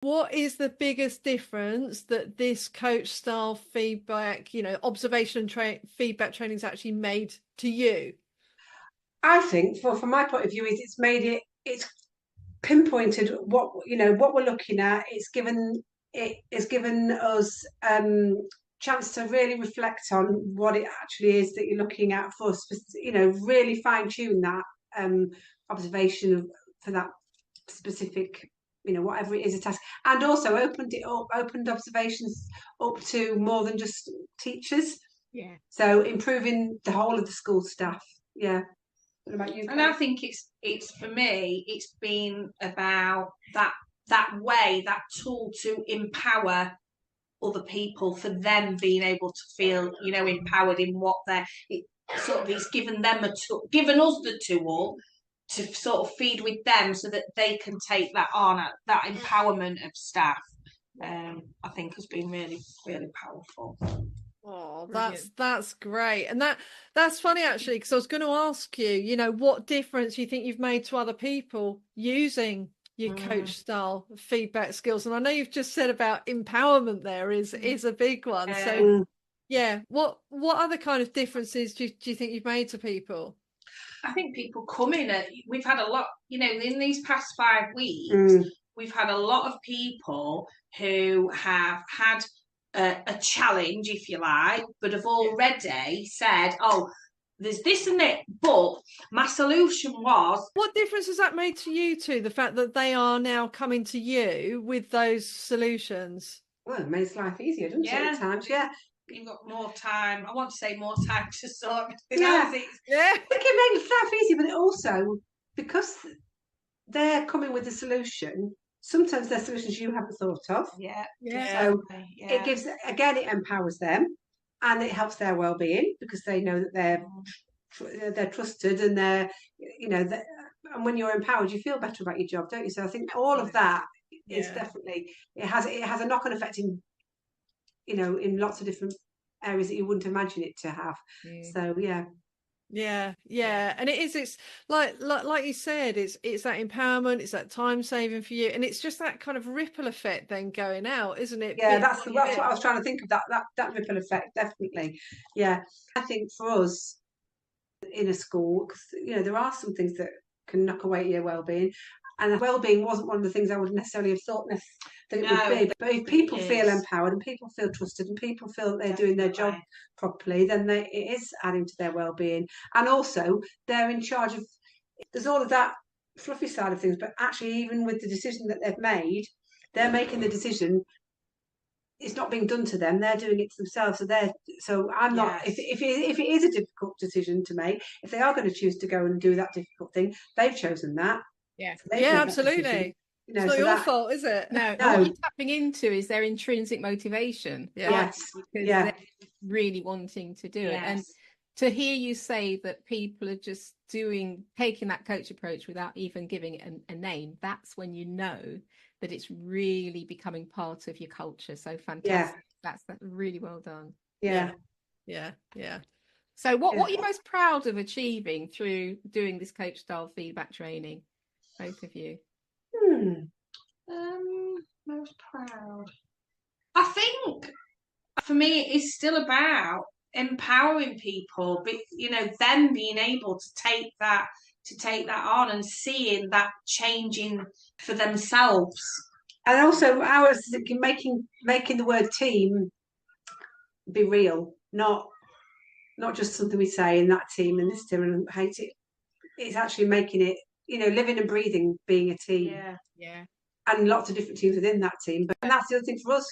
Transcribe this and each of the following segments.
What is the biggest difference that this coach style feedback, observation and feedback training has actually made to you? I think, from my point of view, is it's pinpointed what we're looking at. It's given us chance to really reflect on what it actually is that you're looking at for, really fine tune that observation for that specific, whatever it is, a task, and also opened observations up to more than just teachers. Yeah. So improving the whole of the school staff. Yeah. What about you, Kate? And I think it's for me, it's been about that that tool to empower other people, for them being able to feel, empowered in what it's given them given us the tool to sort of feed with them, so that they can take that on. That empowerment of staff, I think, has been really, really powerful. Oh, that's great. And that's funny, actually, because I was going to ask you, what difference you think you've made to other people using your coach style feedback skills. And I know you've just said about empowerment there is a big one. So yeah, what other kind of differences do you think you've made to people? I think people come in we've had a lot, in these past 5 weeks, we've had a lot of people who have had a challenge, if you like, but have already said, oh, there's this and it, but my solution was... What difference has that made to you two, the fact that they are now coming to you with those solutions? Well, it makes life easier, doesn't it, at times? Yeah. You've got more time. I want to say more time to sort everything out. Yeah. It can make life easier, but it also, because they're coming with a solution, sometimes they're solutions you haven't thought of. Yeah. So it gives, again, it empowers them, and it helps their well-being, because they know that they're trusted, and they're, and when you're empowered, you feel better about your job, don't you? So I think all of that is definitely, it has a knock-on effect in lots of different areas that you wouldn't imagine it to have. So yeah, and it's like you said, it's that empowerment, it's that time saving for you, and it's just that kind of ripple effect then going out, isn't it? Yeah, that's what I was trying to think of, that ripple effect, definitely. Yeah, I think for us in a school, because there are some things that can knock away your well-being, and well-being wasn't one of the things I would necessarily have thought that it would be. But if people feel empowered, and people feel trusted, and people feel that they're doing their job properly, then it is adding to their well-being. And also, they're in charge of, there's all of that fluffy side of things, but actually, even with the decision that they've made, they're making the decision. It's not being done to them; they're doing it to themselves. So I'm not. If it is a difficult decision to make, if they are going to choose to go and do that difficult thing, they've chosen that. Yeah, absolutely. It's not your fault, is it? No. What you're tapping into is their intrinsic motivation. Yes, because they're really wanting to do it. And to hear you say that people are just taking that coach approach without even giving it a name, that's when you know that it's really becoming part of your culture. So fantastic. That's really well done. Yeah. So what are you most proud of achieving through doing this coach style feedback training, both of you? Most proud, I think, for me, it's still about empowering people, but them being able to take that on and seeing that changing for themselves. And also, I was thinking, making the word team be real, not just something we say in that team and this team and hate it. It's actually making it, living and breathing, being a team. Yeah. And lots of different teams within that team. And that's the other thing for us.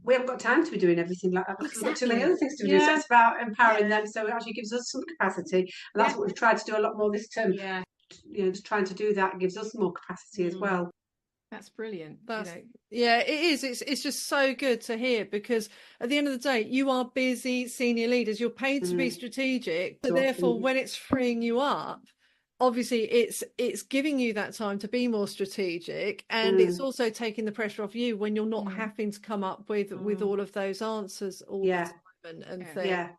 We haven't got time to be doing everything like that, because we've got too many other things to do. So it's about empowering them. So it actually gives us some capacity. And that's what we've tried to do a lot more this term. Yeah. Just trying to do that gives us more capacity as well. That's brilliant. Yeah, it is. It's just so good to hear, because at the end of the day, you are busy senior leaders. You're paid to be strategic. So therefore, when it's freeing you up, obviously it's giving you that time to be more strategic, and it's also taking the pressure off you when you're not having to come up with all of those answers all the time and things.